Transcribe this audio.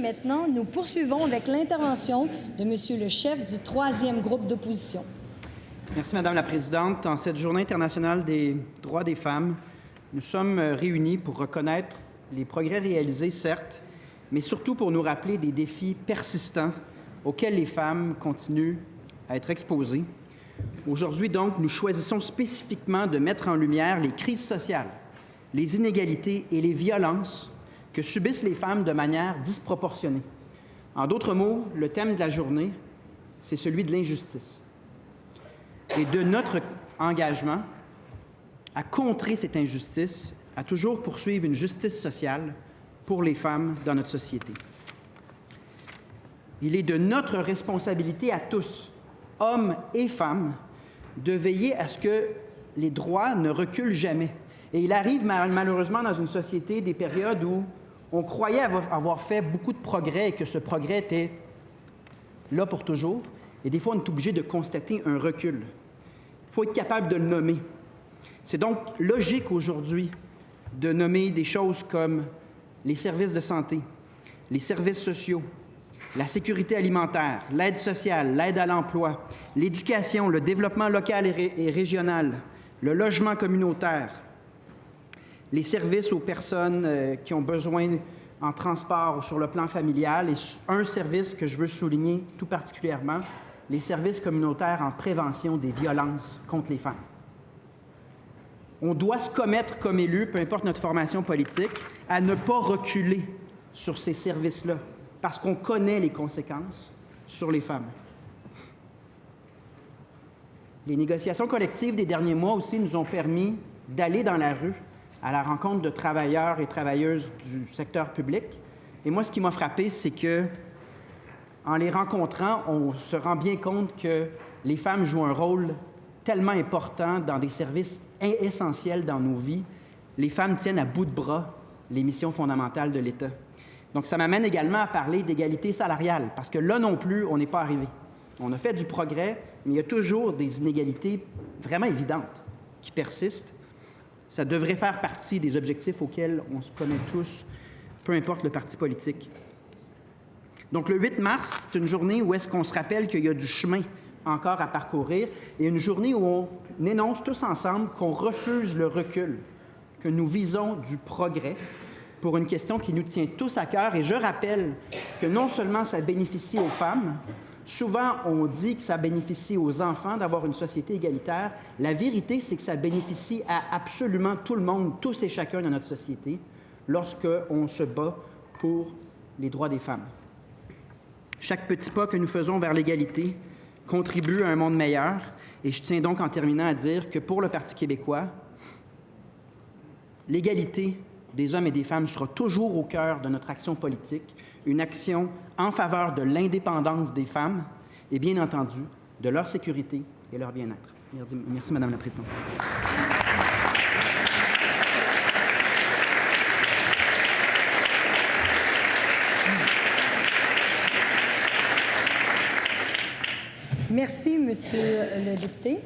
maintenant, nous poursuivons avec l'intervention de Monsieur le chef du 3e groupe d'opposition. Merci, Madame la Présidente. En cette Journée internationale des droits des femmes, nous sommes réunis pour reconnaître les progrès réalisés, certes, mais surtout pour nous rappeler des défis persistants auxquels les femmes continuent à être exposées. Aujourd'hui, donc, nous choisissons spécifiquement de mettre en lumière les crises sociales, les inégalités et les violences que subissent les femmes de manière disproportionnée. En d'autres mots, le thème de la journée, c'est celui de l'injustice et de notre engagement à contrer cette injustice, à toujours poursuivre une justice sociale pour les femmes dans notre société. Il est de notre responsabilité à tous, hommes et femmes, de veiller à ce que les droits ne reculent jamais. Et il arrive malheureusement dans une société des périodes où on croyait avoir fait beaucoup de progrès et que ce progrès était là pour toujours. Et des fois, on est obligé de constater un recul. Il faut être capable de le nommer. C'est donc logique aujourd'hui de nommer des choses comme les services de santé, les services sociaux, la sécurité alimentaire, l'aide sociale, l'aide à l'emploi, l'éducation, le développement local et régional, le logement communautaire, les services aux personnes qui ont besoin en transport sur le plan familial et un service que je veux souligner tout particulièrement, les services communautaires en prévention des violences contre les femmes. On doit se commettre comme élus, peu importe notre formation politique, à ne pas reculer sur ces services-là, parce qu'on connaît les conséquences sur les femmes. Les négociations collectives des derniers mois aussi nous ont permis d'aller dans la rue à la rencontre de travailleurs et travailleuses du secteur public. Et moi, ce qui m'a frappé, c'est que, en les rencontrant, on se rend bien compte que les femmes jouent un rôle tellement important dans des services essentiels dans nos vies. Les femmes tiennent à bout de bras les missions fondamentales de l'État. Donc, ça m'amène également à parler d'égalité salariale, parce que là non plus, on n'est pas arrivé. On a fait du progrès, mais il y a toujours des inégalités vraiment évidentes qui persistent. Ça devrait faire partie des objectifs auxquels on se connaît tous, peu importe le parti politique. Donc, le 8 mars, c'est une journée où est-ce qu'on se rappelle qu'il y a du chemin encore à parcourir et une journée où on énonce tous ensemble qu'on refuse le recul, que nous visons du progrès pour une question qui nous tient tous à cœur. Et je rappelle que non seulement ça bénéficie aux femmes, souvent on dit que ça bénéficie aux enfants d'avoir une société égalitaire. La vérité, c'est que ça bénéficie à absolument tout le monde, tous et chacun dans notre société, lorsqu'on se bat pour les droits des femmes. Chaque petit pas que nous faisons vers l'égalité contribue à un monde meilleur. Et je tiens donc en terminant à dire que pour le Parti québécois, l'égalité des hommes et des femmes sera toujours au cœur de notre action politique, une action en faveur de l'indépendance des femmes et bien entendu de leur sécurité et leur bien-être. Merci, Madame la Présidente. Merci, Monsieur le député.